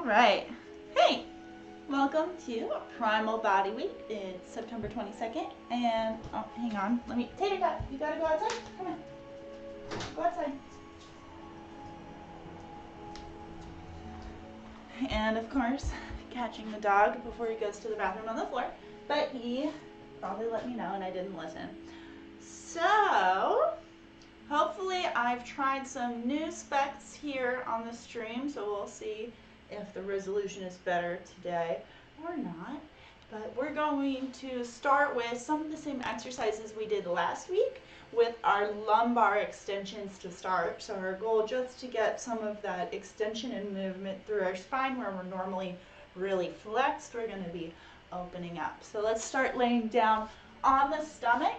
right. Hey, welcome to Primal Bodyweight. It's September 22nd, and oh, hang on. Let me take your dog. You gotta go outside. Come on. Go outside. And of course, catching the dog before he goes to the bathroom on the floor. But he probably let me know, and I didn't listen. So, hopefully I've tried some new specs here on the stream, so we'll see if the resolution is better today or not. But we're going to start with some of the same exercises we did last week with our lumbar extensions to start. So our goal just to get some of that extension and movement through our spine where we're normally really flexed, we're going to be opening up. So let's start laying down on the stomach.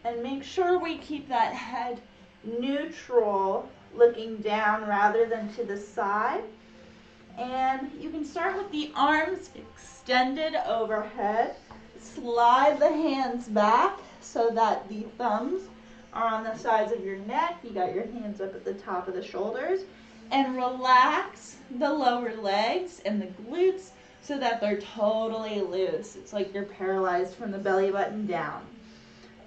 And make sure we keep that head neutral, looking down rather than to the side. And you can start with the arms extended overhead. Slide the hands back so that the thumbs are on the sides of your neck. You got your hands up at the top of the shoulders. And relax the lower legs and the glutes so that they're totally loose. It's like you're paralyzed from the belly button down.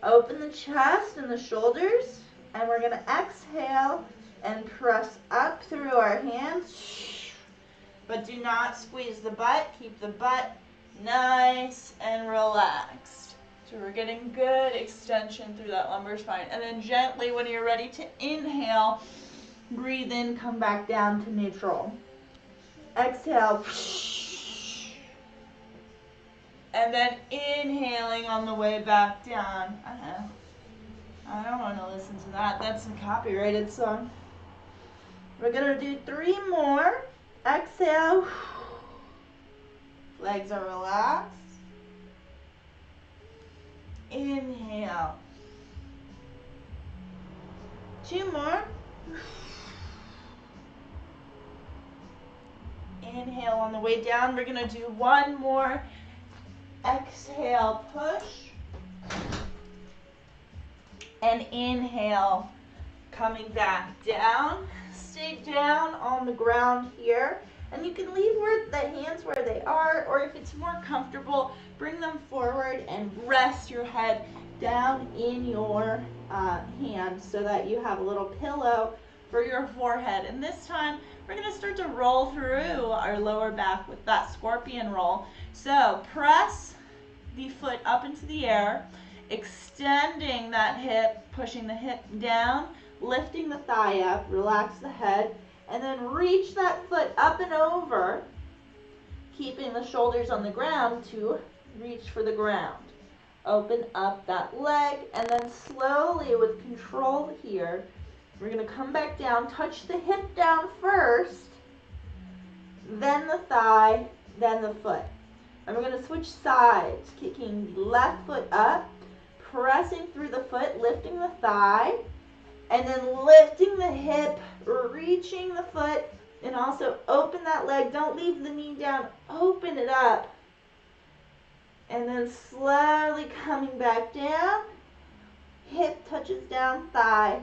Open the chest and the shoulders, and we're going to exhale and press up through our hands, but do not squeeze the butt. Keep the butt nice and relaxed. So we're getting good extension through that lumbar spine. And then gently, when you're ready to inhale, breathe in, come back down to neutral. Exhale. And then inhaling on the way back down. I don't want to listen to that. That's a copyrighted song. We're going to do 3 more. Exhale. Legs are relaxed. Inhale. 2 more. Inhale on the way down. We're going to do 1 more. Exhale, push, and inhale, coming back down. Stay down on the ground here, and you can leave the hands where they are, or if it's more comfortable, bring them forward and rest your head down in your hands so that you have a little pillow for your forehead. And this time, we're going to start to roll through our lower back with that scorpion roll. So press the foot up into the air, extending that hip, pushing the hip down, lifting the thigh up, relax the head, and then reach that foot up and over, keeping the shoulders on the ground to reach for the ground. Open up that leg, and then slowly with control here, we're going to come back down, touch the hip down first, then the thigh, then the foot. And we're going to switch sides, kicking the left foot up, pressing through the foot, lifting the thigh, and then lifting the hip, reaching the foot, and also open that leg. Don't leave the knee down, open it up. And then slowly coming back down, hip touches down, thigh,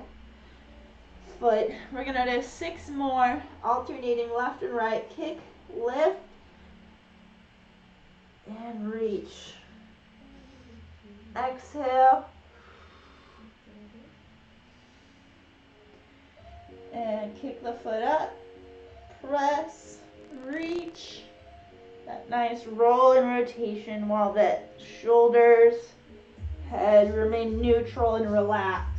foot. We're going to do 6 more, alternating left and right. Kick, lift, and reach. Exhale. And kick the foot up. Press, reach. That nice roll and rotation while the shoulders, head remain neutral and relaxed.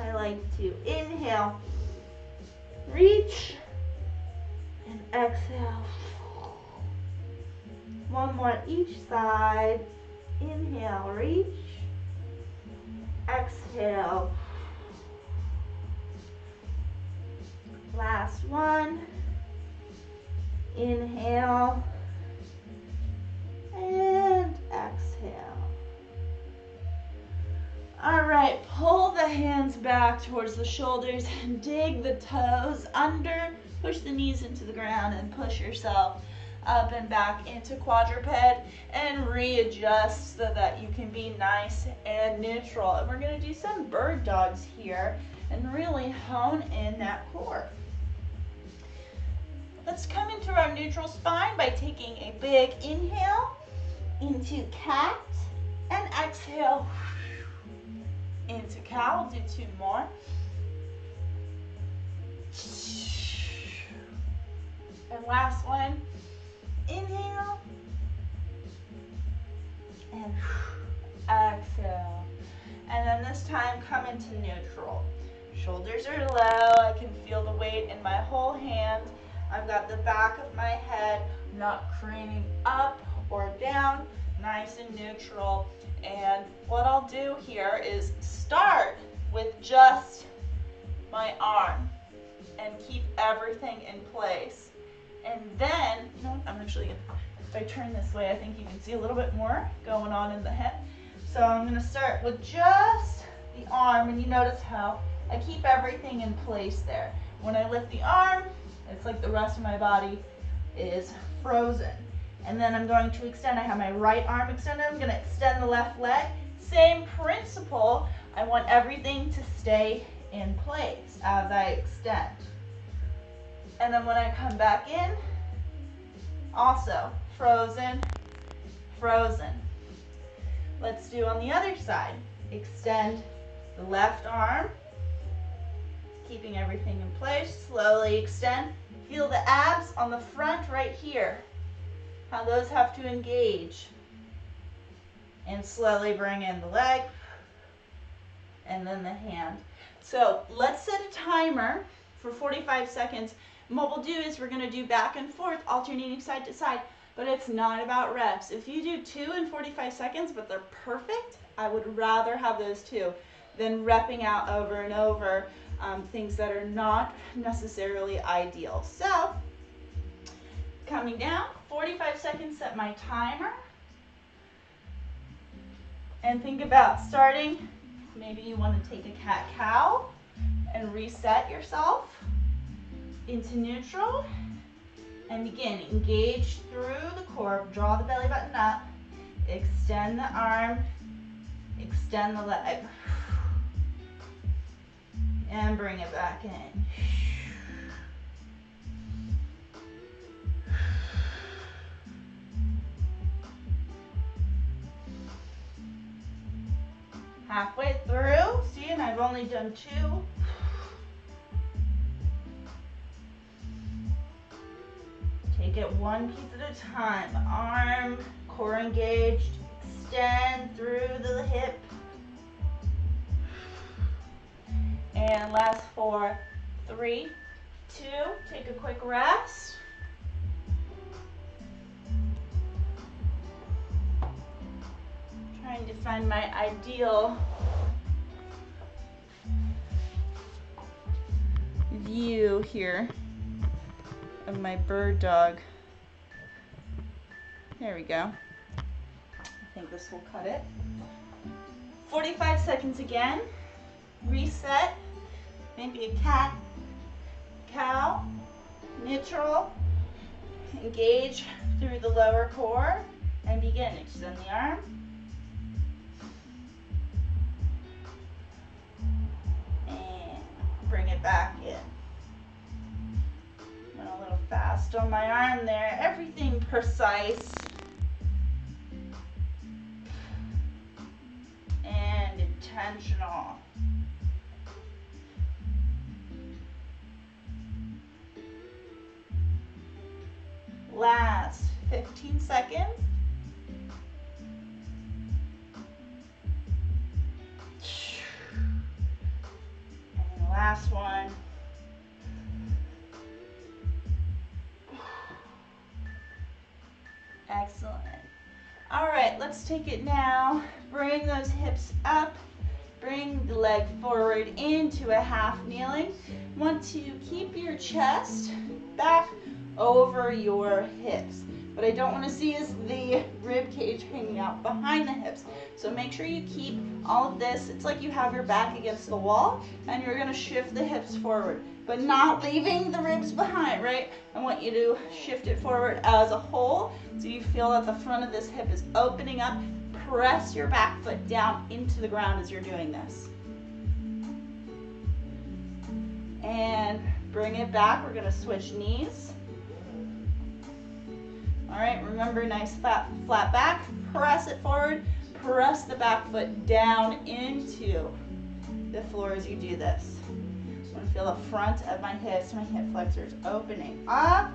I like to inhale, reach, and exhale. 1 more on each side. Inhale, reach, exhale. Last one. Inhale, and exhale. All right, pull the hands back towards the shoulders and dig the toes under. Push the knees into the ground and push yourself up and back into quadruped, and readjust so that you can be nice and neutral. And we're going to do some bird dogs here and really hone in that core. Let's come into our neutral spine by taking a big inhale into cat and exhale into cow. We'll do 2 more. And last one, inhale and exhale. And then this time come into neutral. Shoulders are low. I can feel the weight in my whole hand. I've got the back of my head not craning up or down, nice and neutral. And what I'll do here is start with just my arm and keep everything in place. And then, you know what, I'm actually gonna, if I turn this way, I think you can see a little bit more going on in the hip. So I'm gonna start with just the arm, and you notice how I keep everything in place there. When I lift the arm, it's like the rest of my body is frozen. And then I'm going to extend. I have my right arm extended. I'm going to extend the left leg. Same principle. I want everything to stay in place as I extend. And then when I come back in, also frozen, frozen. Let's do on the other side. Extend the left arm, keeping everything in place. Slowly extend. Feel the abs on the front right here, how those have to engage. And slowly bring in the leg and then the hand. So let's set a timer for 45 seconds. And what we'll do is we're going to do back and forth, alternating side to side, but it's not about reps. If you do 2 in 45 seconds, but they're perfect, I would rather have those 2 than repping out over and over things that are not necessarily ideal. So, coming down, 45 seconds, set my timer. And think about starting, maybe you want to take a cat-cow and reset yourself into neutral. And begin, engage through the core, draw the belly button up, extend the arm, extend the leg. And bring it back in. Halfway through, see, and I've only done 2. Take it one piece at a time. Arm, core engaged, extend through the hip. And last 4, 3, 2, take a quick rest. Trying to find my ideal view here of my bird dog. There we go. I think this will cut it. 45 seconds again. Reset. Maybe a cat, cow, neutral. Engage through the lower core and begin. Extend the arm. And bring it back in. Went a little fast on my arm there. Everything precise and intentional. Last 15 seconds. And last one. Excellent. All right, let's take it now. Bring those hips up. Bring the leg forward into a half kneeling. Want to keep your chest back over your hips. What I don't want to see is the rib cage hanging out. out behind the hips. So make sure you keep all of this. It's like you have your back against the wall and you're gonna shift the hips forward, but not leaving the ribs behind, right? I want you to shift it forward as a whole so you feel that the front of this hip is opening up. Press your back foot down into the ground as you're doing this. And bring it back. We're gonna switch knees. All right, remember, nice flat back. Press it forward. Press the back foot down into the floor as you do this. I want to feel the front of my hips, my hip flexors opening up.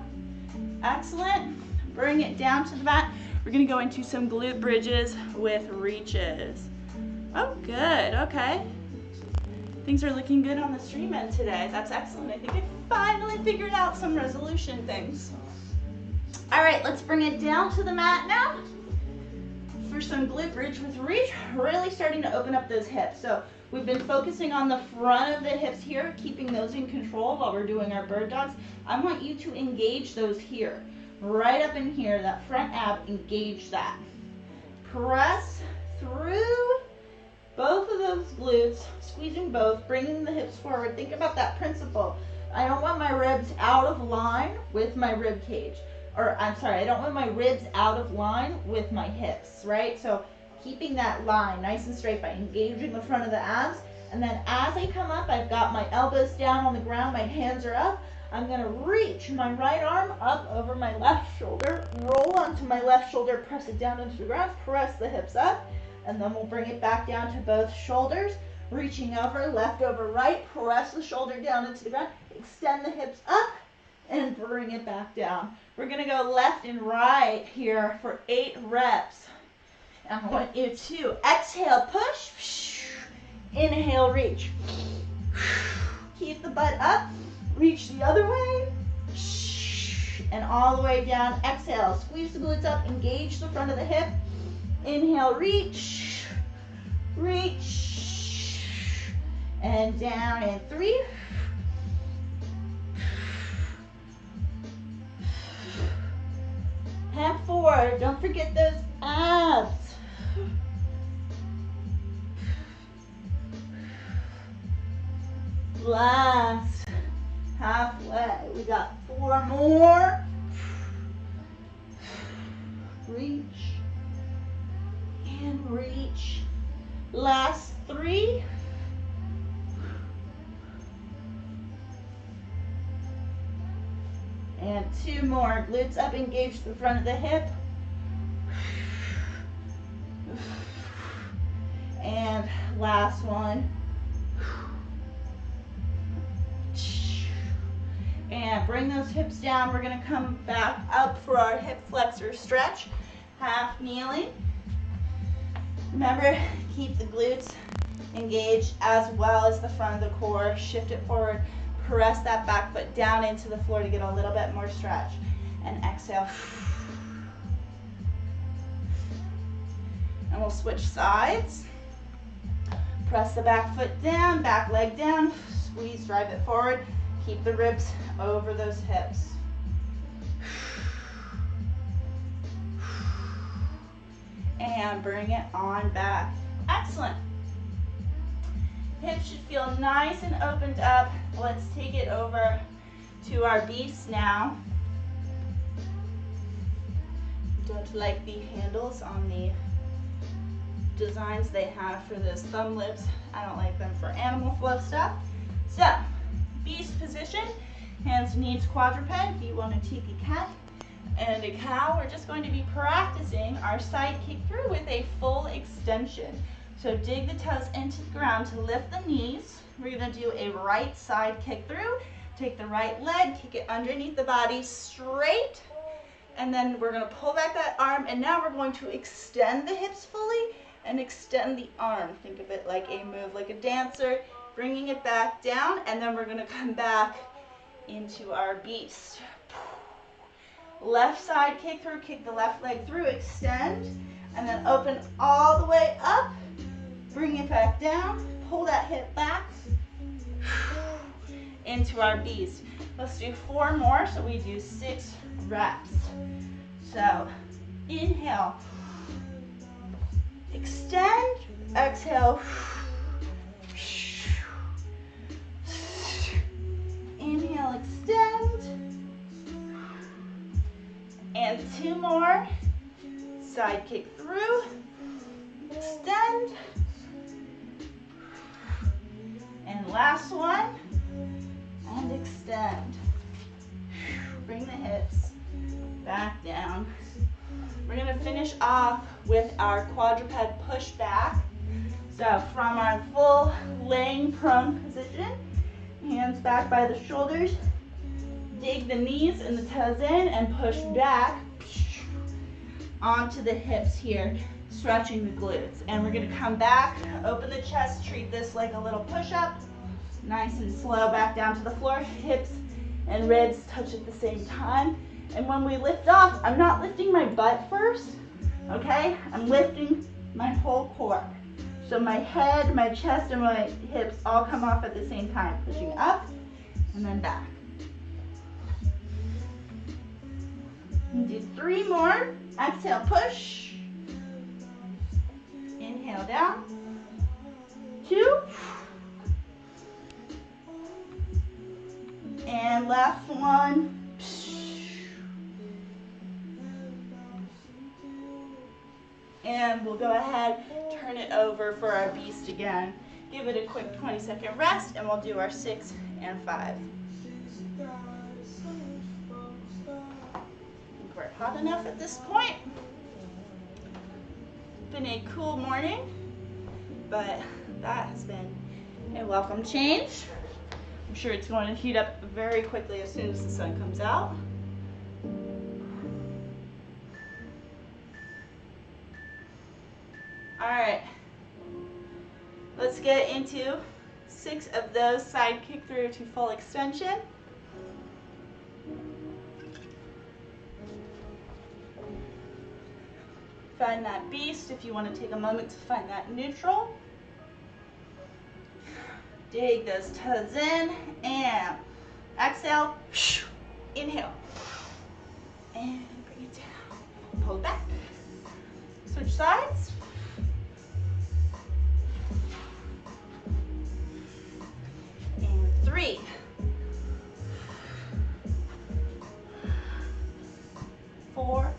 Excellent. Bring it down to the mat. We're going to go into some glute bridges with reaches. Oh, good. Okay. Things are looking good on the stream end today. That's excellent. I think I finally figured out some resolution things. All right, let's bring it down to the mat now for some glute bridge with reach, really starting to open up those hips. So we've been focusing on the front of the hips here, keeping those in control while we're doing our bird dogs. I want you to engage those here, right up in here, that front ab, engage that. Press through both of those glutes, squeezing both, bringing the hips forward. Think about that principle. I don't want my ribs out of line with my rib cage. Or I'm sorry, I don't want my ribs out of line with my hips, right? So keeping that line nice and straight by engaging the front of the abs. And then as I come up, I've got my elbows down on the ground, my hands are up. I'm gonna reach my right arm up over my left shoulder, roll onto my left shoulder, press it down into the ground, press the hips up, and then we'll bring it back down to both shoulders, reaching over, left over right, press the shoulder down into the ground, extend the hips up, and bring it back down. We're gonna go left and right here for 8 reps. And I want you to exhale, push, inhale, reach. Keep the butt up, reach the other way, and all the way down. Exhale, squeeze the glutes up, engage the front of the hip. Inhale, reach, and down in 3. And 4, don't forget those abs. Last halfway, we got 4 more. Reach and reach. Last 3. And 2 more. Glutes up, engage the front of the hip. And last one. And bring those hips down. We're going to come back up for our hip flexor stretch. Half kneeling. Remember, keep the glutes engaged as well as the front of the core. Shift it forward. Press that back foot down into the floor to get a little bit more stretch. And exhale. And we'll switch sides. Press the back foot down, back leg down. Squeeze, drive it forward. Keep the ribs over those hips. And bring it on back. Excellent. Hips should feel nice and opened up. Let's take it over to our beasts now. Don't like the handles on the designs they have for those thumb libs. I don't like them for animal flow stuff. So, beast position, hands, knees, quadruped. If you want to take a cat and a cow, we're just going to be practicing our side kick through with a full extension. So dig the toes into the ground to lift the knees. We're going to do a right side kick through. Take the right leg, kick it underneath the body straight, and then we're going to pull back that arm, and now we're going to extend the hips fully and extend the arm. Think of it like a move, like a dancer, bringing it back down, and then we're going to come back into our beast. Left side kick through, kick the left leg through, extend, and then open all the way up. Bring it back down, pull that hip back into our beast. Let's do 4 more, so we do 6 reps. So inhale, Extend, exhale. Inhale, extend. And 2 more. Side kick through. Extend. And last one. And extend. Bring the hips back down. We're going to finish off with our quadruped push back. So from our full laying prone position, hands back by the shoulders, dig the knees and the toes in and push back onto the hips here, stretching the glutes. And we're going to come back, open the chest, treat this like a little push-up. Nice and slow back down to the floor, hips and ribs touch at the same time. And when we lift off, I'm not lifting my butt first, okay? I'm lifting my whole core. So my head, my chest, and my hips all come off at the same time, pushing up and then back. And do 3 more. Exhale, push. Inhale down. 2. And last one. And we'll go ahead, turn it over for our beast again. Give it a quick 20-second rest, and we'll do our 6 and 5. I think we're hot enough at this point. It's been a cool morning, but that has been a welcome change. I'm sure it's going to heat up very quickly as soon as the sun comes out. All right, let's get into 6 of those side kick through to full extension. Find that beast if you want to take a moment to find that neutral. Dig those toes in and exhale, inhale, and bring it down. Pull back, switch sides. And 3, 4,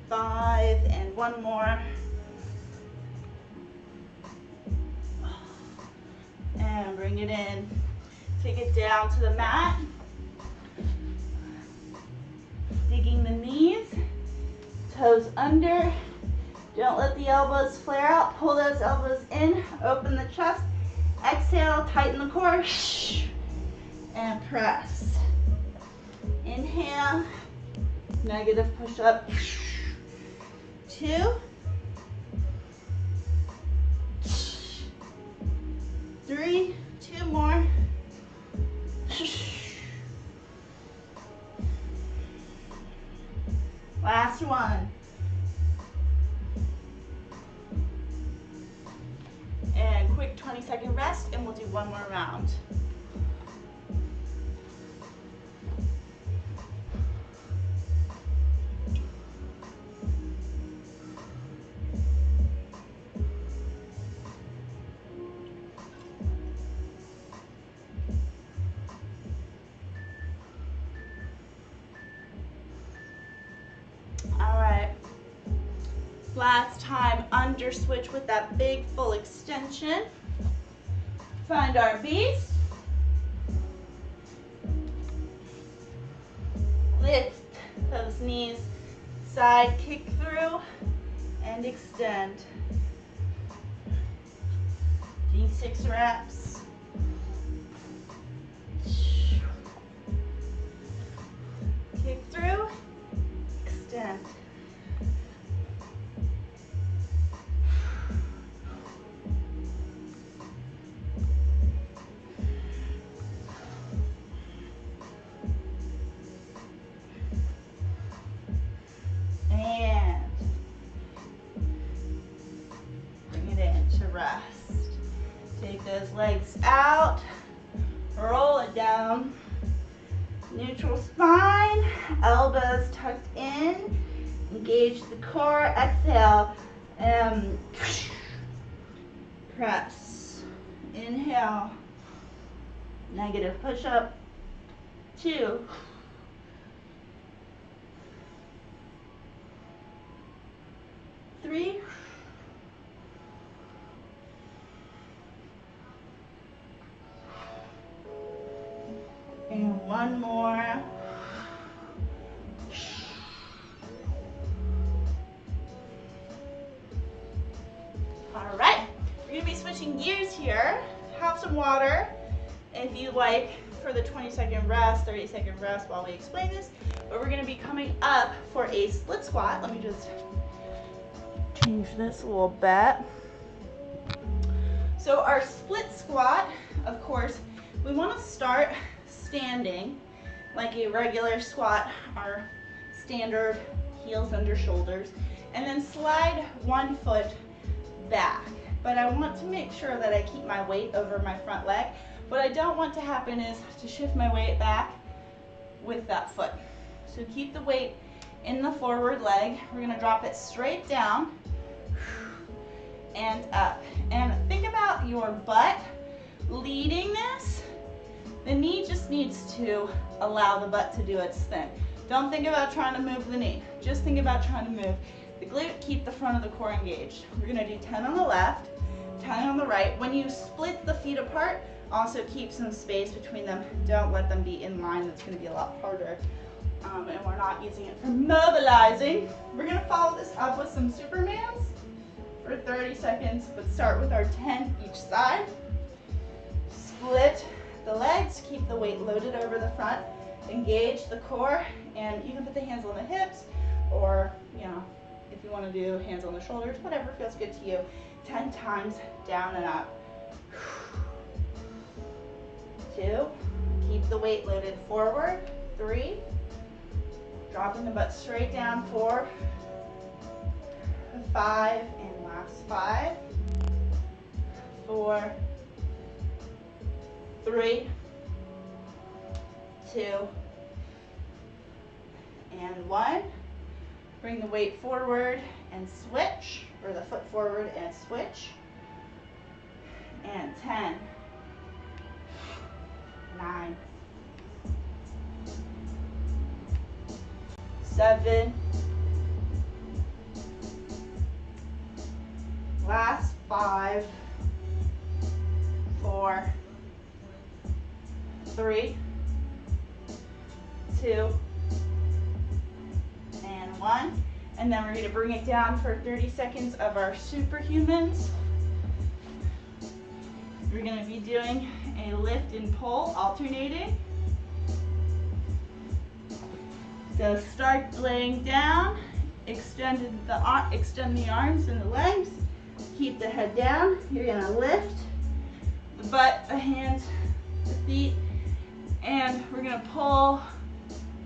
5, and 1 more. And bring it in. Take it down to the mat. Digging the knees, toes under. Don't let the elbows flare out. Pull those elbows in, open the chest. Exhale, tighten the core, and press. Inhale, negative push-up. 2, 3, 2 more. Last one. And quick 20-second rest, and we'll do 1 more round. All right. Last time, under switch with that big full extension. Find our beast. Lift those knees, side kick through, and extend. Do 6 reps. Kick through, extend. And bring it in to rest. Take those legs out, roll it down, neutral spine. elbows tucked in. Engage the core. Exhale. Press. Inhale. Negative push-up. 2. 3. And 1 more. All right, we're gonna be switching gears here. Have some water if you like for the 20-second rest, 30-second rest while we explain this. But we're gonna be coming up for a split squat. Let me just change this a little bit. So our split squat, of course, we want to start standing like a regular squat, our standard heels under shoulders, and then slide 1 foot back. But I want to make sure that I keep my weight over my front leg. What I don't want to happen is to shift my weight back with that foot. So keep the weight in the forward leg. We're going to drop it straight down and up. And think about your butt leading this. The knee just needs to allow the butt to do its thing. Don't think about trying to move the knee. Just think about trying to move the glute. Keep the front of the core engaged. We're going to do 10 on the left, 10 on the right. When you split the feet apart, also keep some space between them. Don't let them be in line. That's going to be a lot harder. And we're not using it for mobilizing. We're going to follow this up with some Supermans for 30 seconds, but start with our 10 each side. Split the legs, keep the weight loaded over the front, engage the core, and you can put the hands on the hips, or, you know, if you want to do hands on the shoulders, whatever feels good to you. 10 times down and up. 2, keep the weight loaded forward. 3, dropping the butt straight down. 4, 5, and last 5, 4, 3, 2, and 1. Bring the weight forward and switch, or the foot forward and switch. And 10, 9, 7, last 5, 4, 3, 2, and 1. And then we're going to bring it down for 30 seconds of our superhumans. We're going to be doing a lift and pull, alternating. So start laying down, extend the arms and the legs. Keep the head down. You're going to lift the butt, the hands, the feet, and we're going to pull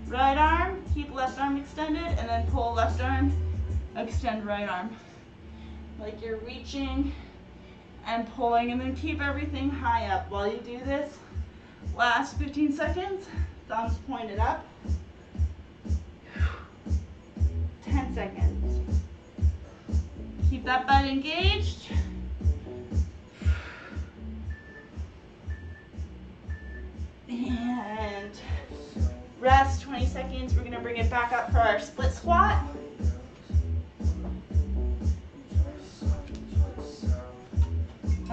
right arm, keep left arm extended, and then pull left arm, extend right arm. Like you're reaching and pulling, and then keep everything high up. While you do this, last 15 seconds, thumbs pointed up. 10 seconds. Keep that butt engaged. And rest 20 seconds. We're going to bring it back up for our split squat.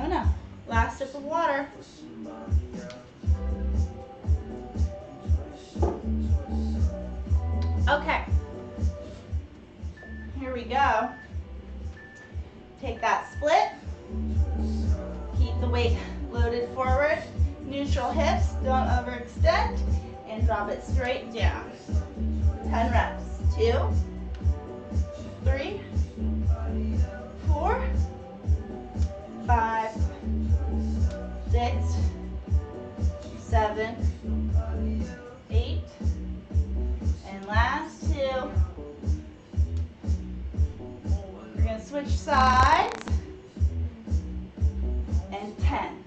Oh no, last sip of water. Okay, here we go. Take that split, keep the weight loaded forward, neutral hips, don't overextend, and drop it straight down. 10 reps. 2, 3, 4, 5, 6, 7, 8, and last 2. We're going to switch sides, and 10,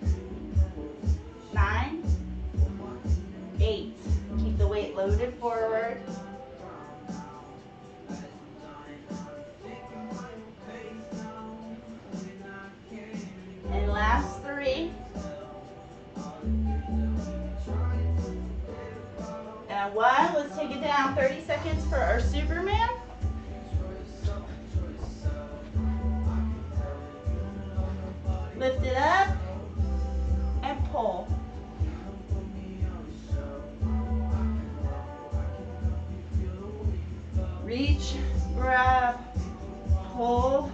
9, 8. Keep the weight loaded forward. 30 seconds for our Superman. Lift it up and pull. Reach, grab, pull.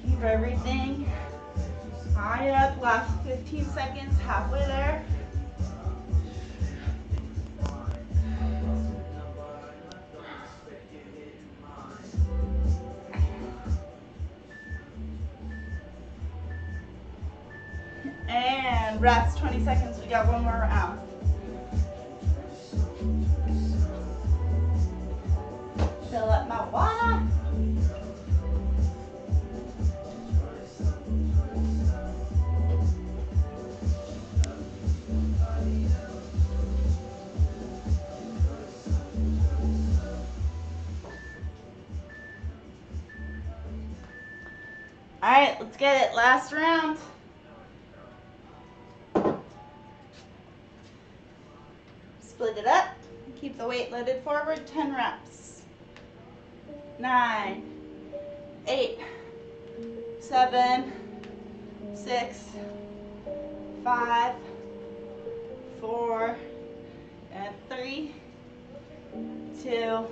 Keep everything high up. Last 15 seconds, halfway there. And rest 20 seconds. We got one more round. Fill up my water. All right, let's get it. Last round. Split it up. Keep the weight loaded forward. 10 reps. 9, 8, 7, 6, 5, 4, and 3, 2,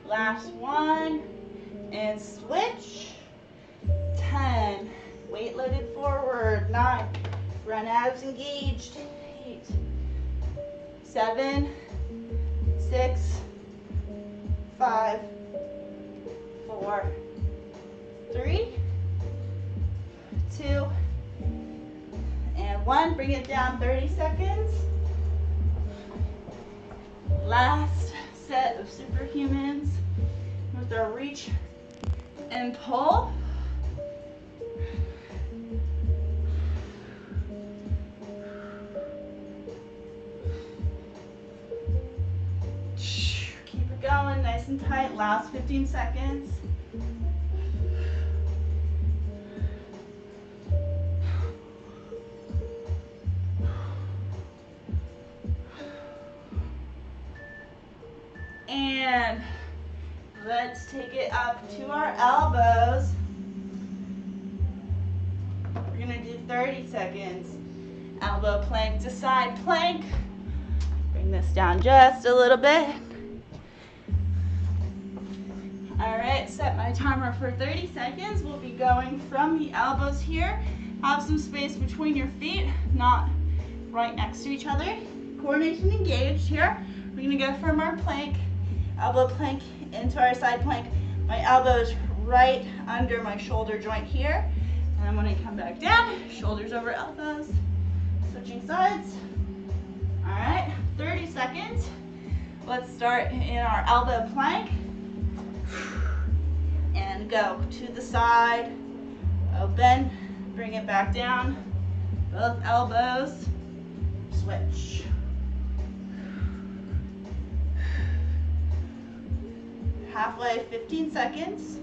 last one, and switch. 10, weight loaded forward. 9, run abs engaged. 8, 7, 6, 5, 4, 3, 2, and 1. Bring it down 30 seconds. Last set of superhumans with our reach and pull. Keep it going nice and tight. Last 15 seconds. And let's take it up to our elbows. We're gonna do 30 seconds. Elbow plank to side plank. Bring this down just a little bit. All right, set my timer for 30 seconds. We'll be going from the elbows here. Have some space between your feet, not right next to each other. Coordination engaged here. We're gonna go from our plank, elbow plank into our side plank. My elbows right under my shoulder joint here. And then when I come back down, shoulders over elbows. Switching sides. All right, 30 seconds. Let's start in our elbow plank. And go to the side. Open, bring it back down. Both elbows. Switch. Halfway, 15 seconds.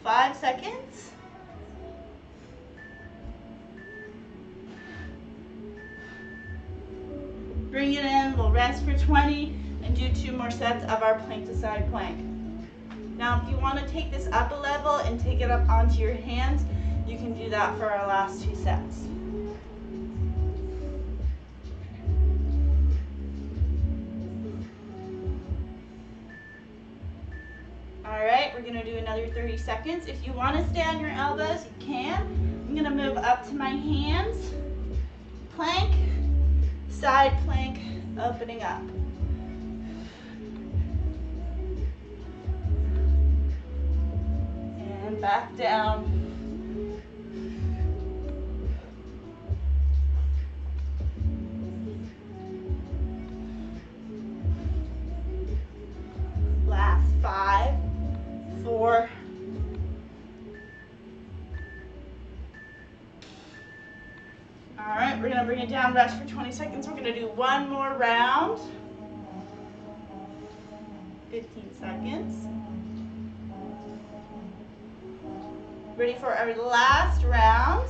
Five seconds. Bring it in, we'll rest for 20 and do 2 more sets of our plank to side plank. Now if you want to take this up a level and take it up onto your hands, you can do that for our last 2 sets. All right, we're gonna do another 30 seconds. If you want to stay on your elbows, you can. I'm gonna move up to my hands. Plank, side plank, opening up. And back down. Last 5, 4, all right, we're gonna bring it down, rest for 20 seconds. We're gonna do 1 more round. 15 seconds. Ready for our last round.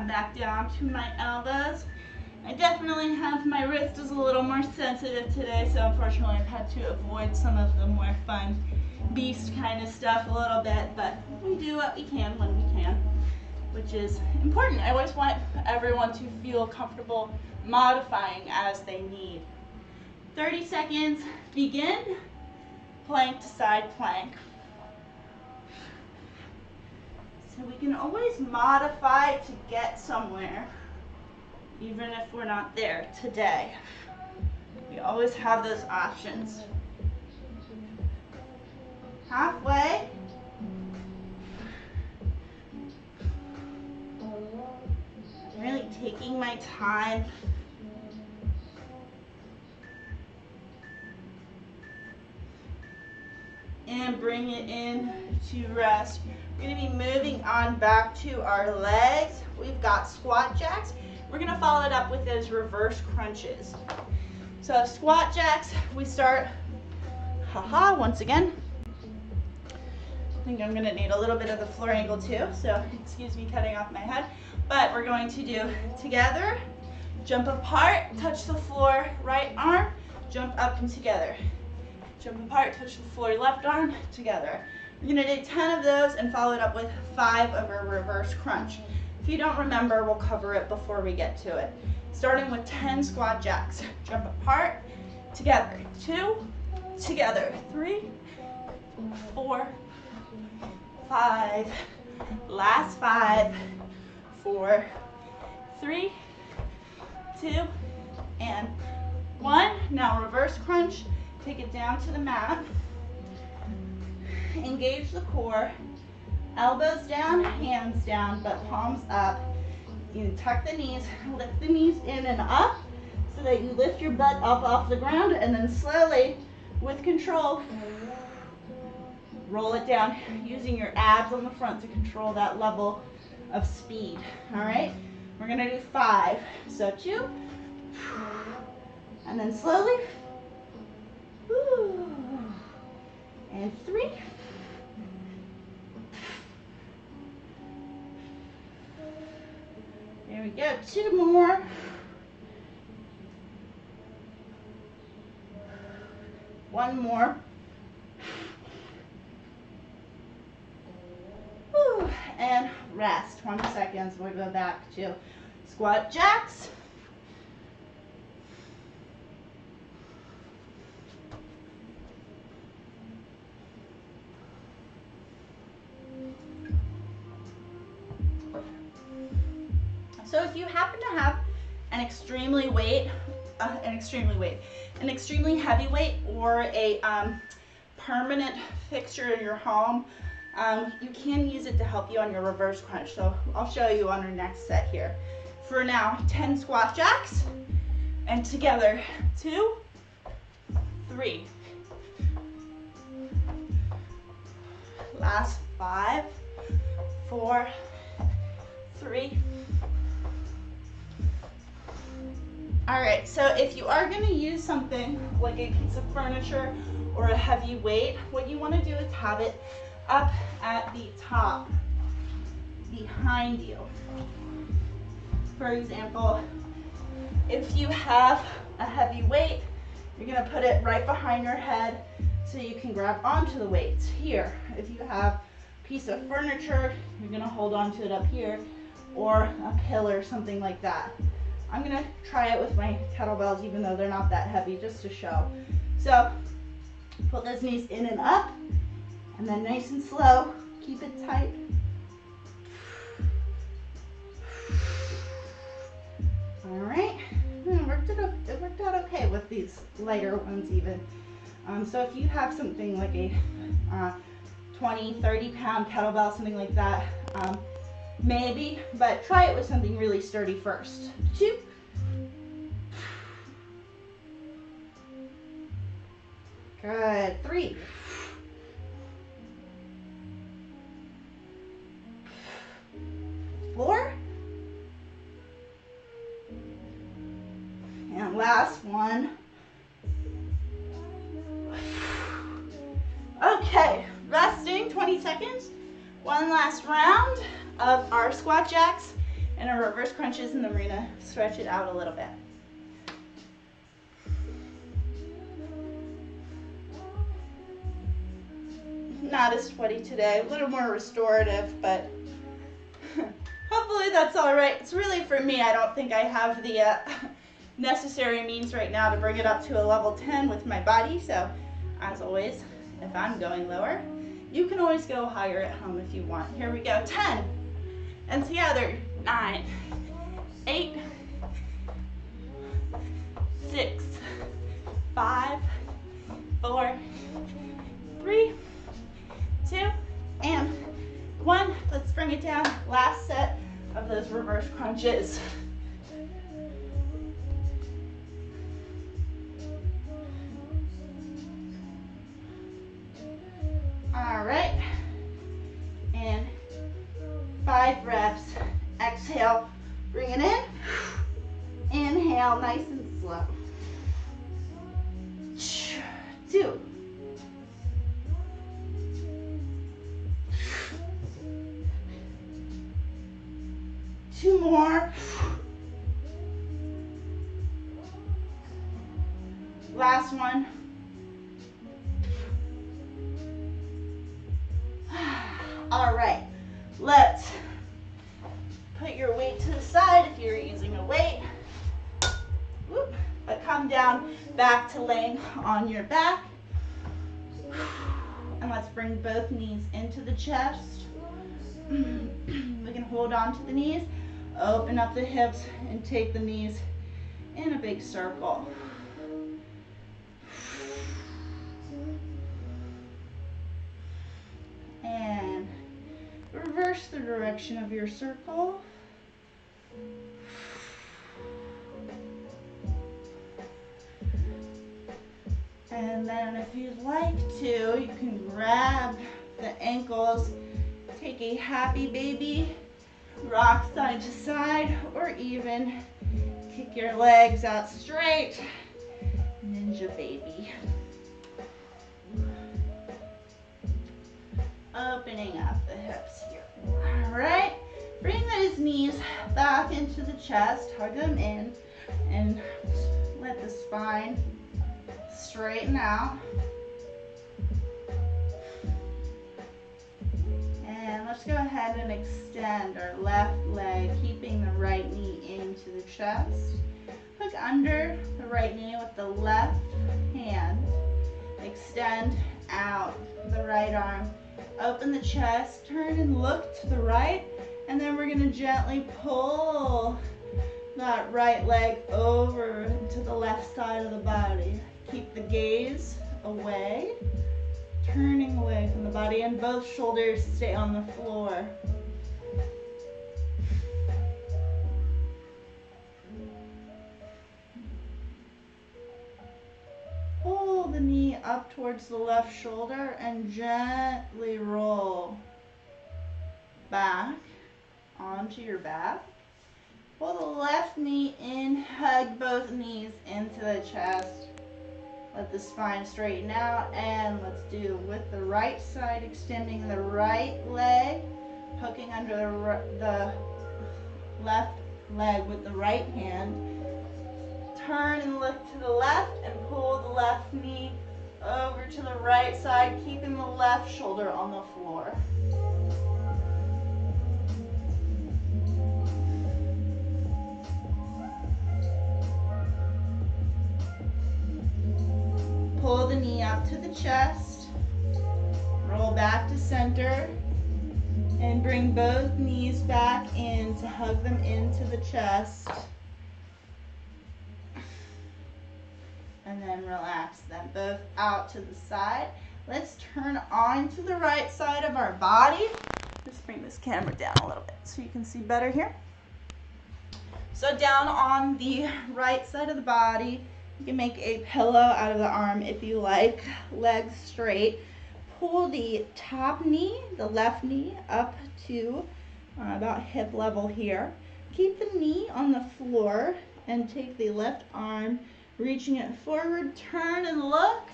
come back down to my elbows. I definitely have, my wrist is a little more sensitive today, so unfortunately I've had to avoid some of the more fun beast kind of stuff a little bit, but we do what we can when we can, which is important. I always want everyone to feel comfortable modifying as they need. 30 seconds, begin, plank to side plank. So we can always modify to get somewhere, even if we're not there today. We always have those options. Halfway. Really taking my time. And bring it in to rest. We're going to be moving on back to our legs. We've got squat jacks. We're going to follow it up with those reverse crunches. So squat jacks, we start, once again. I think I'm going to need a little bit of the floor angle too, so excuse me cutting off my head. But we're going to do together, jump apart, touch the floor, right arm, jump up and together. Jump apart, touch the floor, left arm, together. We're going to do 10 of those and follow it up with 5 of a reverse crunch. If you don't remember, we'll cover it before we get to it. Starting with 10 squat jacks. Jump apart, together. 2, together. 3, 4, 5. Last 5, 4, 3, 2, and 1. Now reverse crunch. Take it down to the mat. Engage the core. Elbows down, hands down, but palms up. You can tuck the knees, lift the knees in and up so that you lift your butt up off the ground, and then slowly, with control, roll it down using your abs on the front to control that level of speed. All right? We're going to do 5. So 2, and then slowly, and 3, there we go, 2 more, 1 more, and rest. 20 seconds. We'll go back to squat jacks. So if you happen to have an extremely heavy weight or a permanent fixture in your home, you can use it to help you on your reverse crunch. So I'll show you on our next set here. For now, 10 squat jacks, and together, 2, 3. Last 5, 4, 3. All right, so if you are going to use something like a piece of furniture or a heavy weight, what you want to do is have it up at the top, behind you. For example, if you have a heavy weight, you're going to put it right behind your head so you can grab onto the weights here. If you have a piece of furniture, you're going to hold onto it up here, or a pillar, something like that. I'm going to try it with my kettlebells, even though they're not that heavy, just to show. So put those knees in and up, and then nice and slow, keep it tight. All right, it worked out okay with these lighter ones even. So if you have something like a 20, 30-pound kettlebell, something like that, maybe, but try it with something really sturdy first. 2. Good. 3. 4. And last one. Okay, resting 20 seconds. One last round of our squat jacks and our reverse crunches, and then we're gonna stretch it out a little bit. Not as sweaty today, a little more restorative, but hopefully that's all right. It's really for me. I don't think I have the necessary means right now to bring it up to a level 10 with my body. So as always, if I'm going lower, you can always go higher at home if you want. Here we go, 10, and together, 9, 8, 6, 5, 4, 3, 2, and 1. Let's bring it down. Last set of those reverse crunches. All right, and 5 reps. Exhale, bring it in. Inhale, nice and slow. 2. 2 more. Last one. All right, let's put your weight to the side if you're using a weight. Whoop. But come down back to laying on your back. And let's bring both knees into the chest. We can hold on to the knees, open up the hips, and take the knees in a big circle. And reverse the direction of your circle. And then if you'd like to, you can grab the ankles, take a happy baby, rock side to side, or even kick your legs out straight, ninja baby. Opening up the hips here. All right, bring those knees back into the chest, hug them in, and let the spine straighten out. And let's go ahead and extend our left leg, keeping the right knee into the chest. Hook under the right knee with the left hand. Extend out the right arm. Open the chest, turn and look to the right, and then we're going to gently pull that right leg over to the left side of the body. Keep the gaze away, turning away from the body, and both shoulders stay on the floor. Pull the knee up towards the left shoulder and gently roll back onto your back. Pull the left knee in, hug both knees into the chest. Let the spine straighten out, and let's do with the right side, extending the right leg, hooking under the left leg with the right hand. Turn and look to the left and pull the left knee over to the right side, keeping the left shoulder on the floor. Pull the knee up to the chest, roll back to center, and bring both knees back in to hug them into the chest. And then relax them both out to the side. Let's turn on to the right side of our body. Let's bring this camera down a little bit so you can see better here. So down on the right side of the body, you can make a pillow out of the arm if you like, legs straight. Pull the top knee, the left knee, up to about hip level here. Keep the knee on the floor and take the left arm, reaching it forward, turn and look,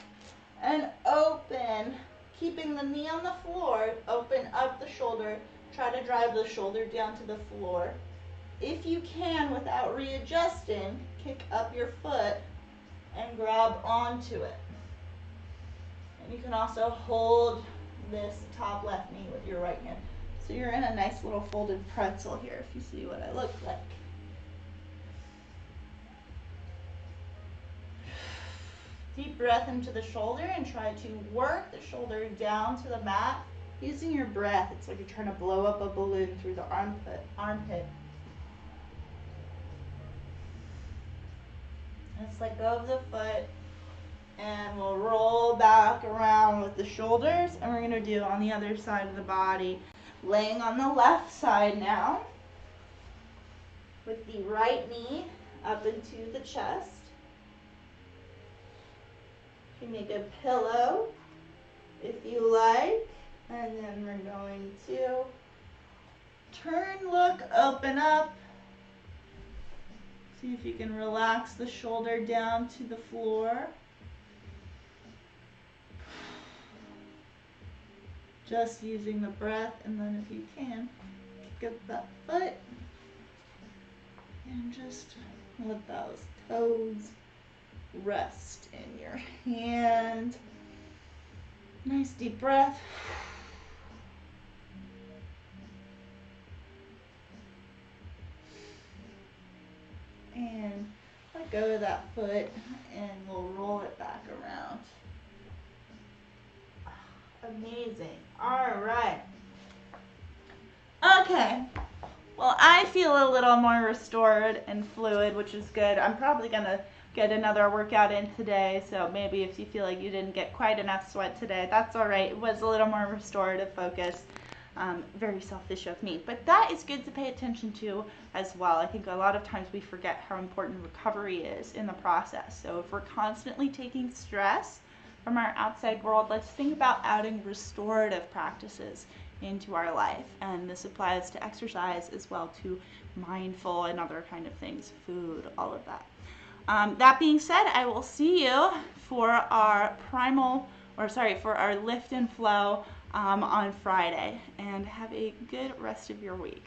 and open. Keeping the knee on the floor, open up the shoulder. Try to drive the shoulder down to the floor. if you can, without readjusting, kick up your foot and grab onto it. And you can also hold this top left knee with your right hand. So you're in a nice little folded pretzel here, if you see what I look like. Deep breath into the shoulder and try to work the shoulder down to the mat. Using your breath, it's like you're trying to blow up a balloon through the armpit. Let's let go of the foot and we'll roll back around with the shoulders, and we're going to do on the other side of the body. Laying on the left side now with the right knee up into the chest. You can make a pillow if you like, and then we're going to turn, look, open up. See if you can relax the shoulder down to the floor. Just using the breath, and then if you can, kick up that foot and just let those toes rest in your hand. Nice deep breath. And let go of that foot and we'll roll it back around. Amazing. All right. Okay. Well, I feel a little more restored and fluid, which is good. I'm probably going to get another workout in today, so maybe if you feel like you didn't get quite enough sweat today, that's all right. It was a little more restorative focus. Very selfish of me, but that is good to pay attention to as well. I think a lot of times we forget how important recovery is in the process. So if we're constantly taking stress from our outside world, let's think about adding restorative practices into our life. And this applies to exercise as well, to mindful and other kind of things, food, all of that. That being said, I will see you for our for our lift and flow on Friday, and have a good rest of your week.